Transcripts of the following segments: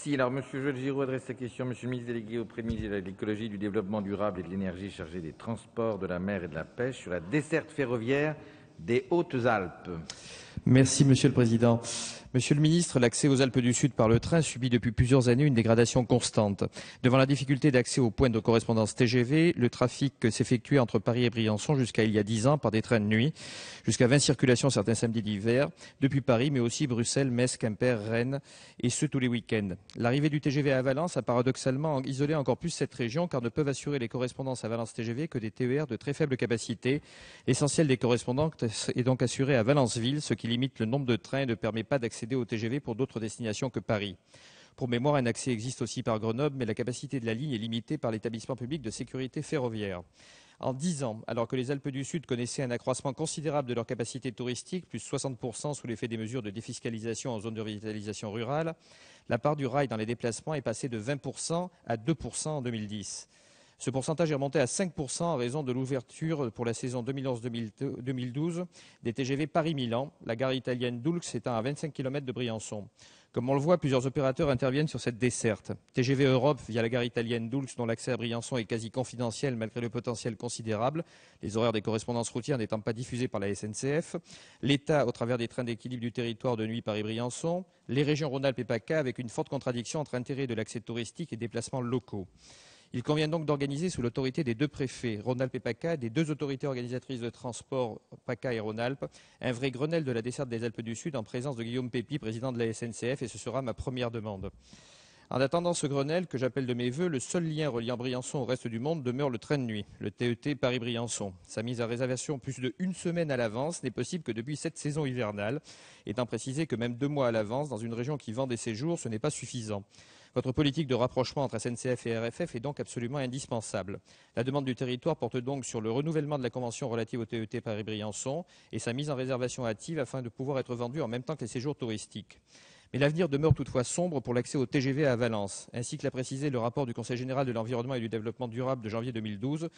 Si, alors Monsieur Joël Giraud adresse sa question, Monsieur le ministre délégué auprès du ministre de l'écologie, du développement durable et de l'énergie chargé des transports, de la mer et de la pêche sur la desserte ferroviaire des Hautes-Alpes. Merci Monsieur le Président. Monsieur le ministre, l'accès aux Alpes du Sud par le train subit depuis plusieurs années une dégradation constante. Devant la difficulté d'accès aux points de correspondance TGV, le trafic s'effectuait entre Paris et Briançon jusqu'à il y a 10 ans par des trains de nuit, jusqu'à 20 circulations certains samedis d'hiver, depuis Paris, mais aussi Bruxelles, Metz, Quimper, Rennes, et ce tous les week-ends. L'arrivée du TGV à Valence a paradoxalement isolé encore plus cette région, car ne peuvent assurer les correspondances à Valence TGV que des TER de très faible capacité. L'essentiel des correspondances est donc assuré à Valenceville, ce qui limite le nombre de trains et ne permet pas d'accéder au TGV pour d'autres destinations que Paris. Pour mémoire, un accès existe aussi par Grenoble, mais la capacité de la ligne est limitée par l'établissement public de sécurité ferroviaire. En 10 ans, alors que les Alpes du Sud connaissaient un accroissement considérable de leur capacité touristique, plus 60% sous l'effet des mesures de défiscalisation en zone de revitalisation rurale, la part du rail dans les déplacements est passée de 20% à 2% en 2010. Ce pourcentage est remonté à 5% en raison de l'ouverture pour la saison 2011-2012 des TGV Paris-Milan, la gare italienne d'Oulx étant à 25 km de Briançon. Comme on le voit, plusieurs opérateurs interviennent sur cette desserte. TGV Europe via la gare italienne d'Oulx, dont l'accès à Briançon est quasi confidentiel malgré le potentiel considérable, les horaires des correspondances routières n'étant pas diffusés par la SNCF. L'État au travers des trains d'équilibre du territoire de nuit Paris-Briançon. Les régions Rhône-Alpes et PACA avec une forte contradiction entre intérêt de l'accès touristique et déplacements locaux. Il convient donc d'organiser sous l'autorité des deux préfets, Rhône-Alpes et PACA, des deux autorités organisatrices de transport, PACA et Rhône-Alpes, un vrai Grenelle de la desserte des Alpes du Sud en présence de Guillaume Pépi, président de la SNCF, et ce sera ma première demande. En attendant ce Grenelle, que j'appelle de mes voeux, le seul lien reliant Briançon au reste du monde demeure le train de nuit, le TET Paris-Briançon. Sa mise à réservation plus d'1 semaine à l'avance n'est possible que depuis cette saison hivernale, étant précisé que même 2 mois à l'avance, dans une région qui vend des séjours, ce n'est pas suffisant. Votre politique de rapprochement entre SNCF et RFF est donc absolument indispensable. La demande du territoire porte donc sur le renouvellement de la convention relative au TET Paris-Briançon et sa mise en réservation active afin de pouvoir être vendu en même temps que les séjours touristiques. Mais l'avenir demeure toutefois sombre pour l'accès au TGV à Valence. Ainsi que l'a précisé le rapport du Conseil général de l'environnement et du développement durable de janvier 2012,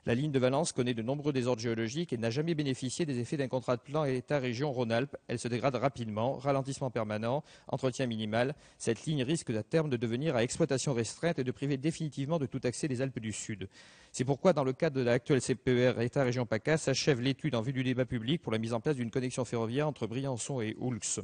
la ligne de Valence connaît de nombreux désordres géologiques et n'a jamais bénéficié des effets d'un contrat de plan État-région Rhône-Alpes. Elle se dégrade rapidement, ralentissement permanent, entretien minimal. Cette ligne risque à terme de devenir à exploitation restreinte et de priver définitivement de tout accès les Alpes du Sud. C'est pourquoi, dans le cadre de l'actuelle CPER État-région PACA, s'achève l'étude en vue du débat public pour la mise en place d'une connexion ferroviaire entre Briançon et Oulx.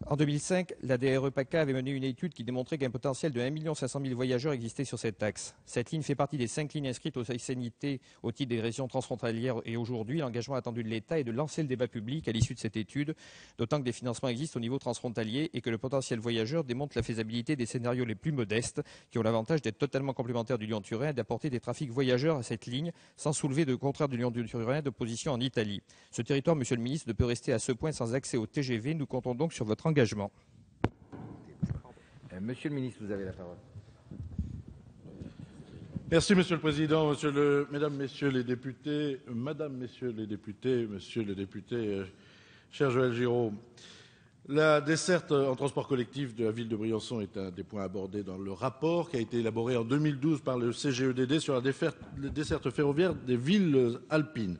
En 2005, la DRE PACA avait mené une étude qui démontrait qu'un potentiel de 1 500 000 voyageurs existait sur cette axe. Cette ligne fait partie des 5 lignes inscrites au SNIT au titre des régions transfrontalières et aujourd'hui, l'engagement attendu de l'État est de lancer le débat public à l'issue de cette étude, d'autant que des financements existent au niveau transfrontalier et que le potentiel voyageur démontre la faisabilité des scénarios les plus modestes qui ont l'avantage d'être totalement complémentaires du Lyon-Turin et d'apporter des trafics voyageurs à cette ligne sans soulever de contraire du Lyon-Turin d'opposition en Italie. Ce territoire, Monsieur le Ministre, ne peut rester à ce point sans accès au TGV. Nous comptons donc sur votre engagement. Monsieur le ministre, vous avez la parole. Merci Monsieur le Président, Mesdames, Messieurs les députés, Madame, Messieurs les députés, Monsieur le député, cher Joël Giraud. La desserte en transport collectif de la ville de Briançon est un des points abordés dans le rapport qui a été élaboré en 2012 par le CGEDD sur la desserte ferroviaire des villes alpines.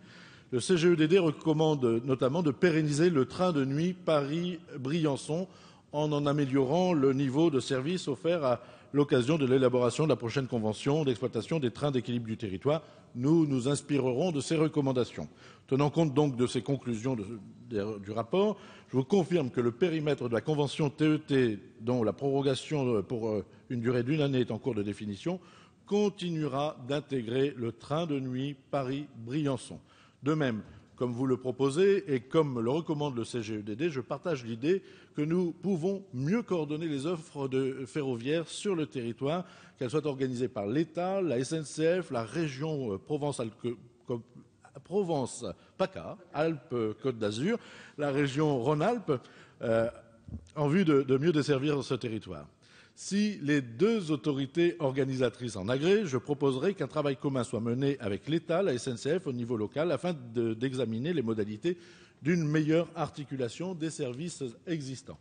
Le CGEDD recommande notamment de pérenniser le train de nuit Paris-Briançon en améliorant le niveau de service offert à l'occasion de l'élaboration de la prochaine convention d'exploitation des trains d'équilibre du territoire. Nous nous inspirerons de ces recommandations. Tenant compte donc de ces conclusions du rapport, je vous confirme que le périmètre de la convention TET, dont la prorogation pour une durée d'1 année est en cours de définition, continuera d'intégrer le train de nuit Paris-Briançon. De même, comme vous le proposez et comme le recommande le CGEDD, je partage l'idée que nous pouvons mieux coordonner les offres ferroviaires sur le territoire, qu'elles soient organisées par l'État, la SNCF, la région Provence-PACA, Alpes-Côte d'Azur, la région Rhône-Alpes, en vue de mieux desservir ce territoire. Si les deux autorités organisatrices en agréent, je proposerai qu'un travail commun soit mené avec l'État, la SNCF au niveau local, afin d'examiner les modalités d'une meilleure articulation des services existants.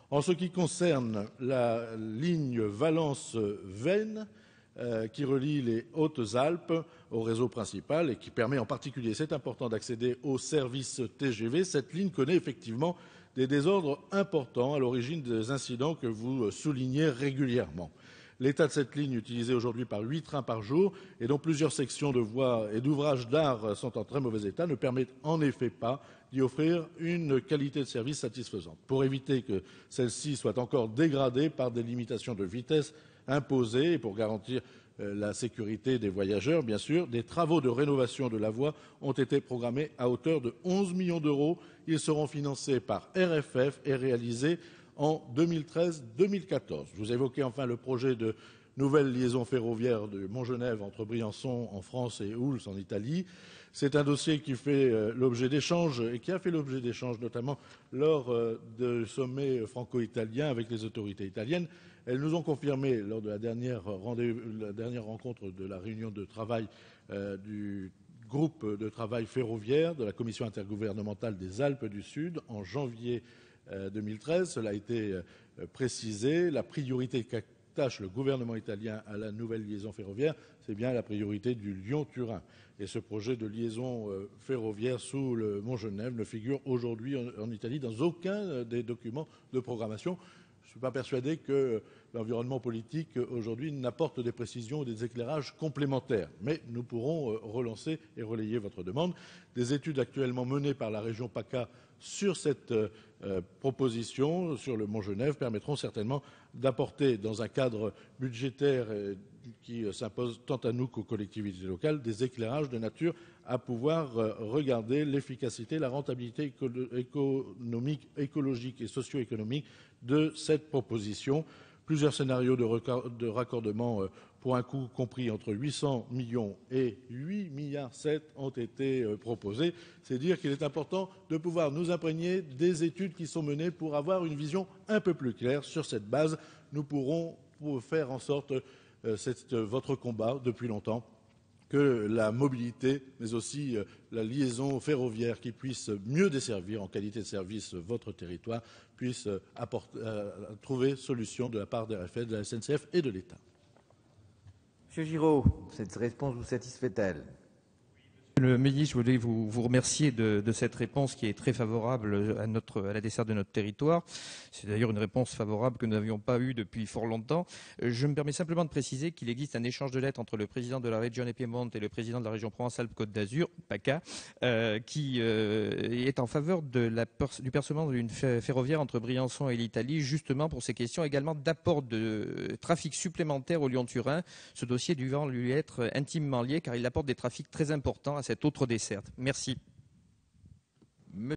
En ce qui concerne la ligne Valence-Veynes, qui relie les Hautes-Alpes au réseau principal et qui permet en particulier, c'est important, d'accéder aux services TGV, cette ligne connaît effectivement des désordres importants à l'origine des incidents que vous soulignez régulièrement. L'état de cette ligne, utilisée aujourd'hui par 8 trains par jour et dont plusieurs sections de voies et d'ouvrages d'art sont en très mauvais état, ne permet en effet pas d'y offrir une qualité de service satisfaisante. Pour éviter que celle-ci soit encore dégradée par des limitations de vitesse imposées et pour garantir la sécurité des voyageurs, bien sûr, des travaux de rénovation de la voie ont été programmés à hauteur de 11 millions d'euros. Ils seront financés par RFF et réalisés en 2013-2014. Vous évoquez enfin le projet de nouvelle liaison ferroviaire de Montgenèvre entre Briançon en France et Oulx en Italie. C'est un dossier qui fait l'objet d'échanges et qui a fait l'objet d'échanges notamment lors du sommet franco-italien avec les autorités italiennes. Elles nous ont confirmé lors de la dernière rencontre de la réunion de travail du groupe de travail ferroviaire de la Commission intergouvernementale des Alpes du Sud en janvier 2013. Cela a été précisé. La priorité qu'attache le gouvernement italien à la nouvelle liaison ferroviaire, c'est bien la priorité du Lyon-Turin. Et ce projet de liaison ferroviaire sous le Mont-Genève ne figure aujourd'hui en Italie dans aucun des documents de programmation. Je ne suis pas persuadé que l'environnement politique aujourd'hui n'apporte des précisions ou des éclairages complémentaires. Mais nous pourrons relancer et relayer votre demande. Des études actuellement menées par la région PACA sur cette proposition sur le Mont-Genève permettront certainement d'apporter dans un cadre budgétaire qui s'impose tant à nous qu'aux collectivités locales des éclairages de nature à pouvoir regarder l'efficacité, la rentabilité économique, écologique et socio-économique de cette proposition. Plusieurs scénarios de raccordement pour un coût compris entre 800 millions et 8,7 milliards ont été proposés. C'est dire qu'il est important de pouvoir nous imprégner des études qui sont menées pour avoir une vision un peu plus claire. Sur cette base, nous pourrons faire en sorte, c'est votre combat depuis longtemps, que la mobilité, mais aussi la liaison ferroviaire qui puisse mieux desservir en qualité de service votre territoire, puisse trouver solution de la part des RFF, de la SNCF et de l'État. Monsieur Giraud, cette réponse vous satisfait-elle? Monsieur le ministre, je voulais vous remercier de cette réponse qui est très favorable à la desserte de notre territoire. C'est d'ailleurs une réponse favorable que nous n'avions pas eue depuis fort longtemps. Je me permets simplement de préciser qu'il existe un échange de lettres entre le président de la Regione Piemonte et le président de la région Provence-Alpes-Côte d'Azur, PACA, qui est en faveur du percement d'une ferroviaire entre Briançon et l'Italie, justement pour ces questions également d'apport de trafic supplémentaire au Lyon-Turin. Ce dossier devant lui être intimement lié car il apporte des trafics très importants à cette autre desserte. Merci.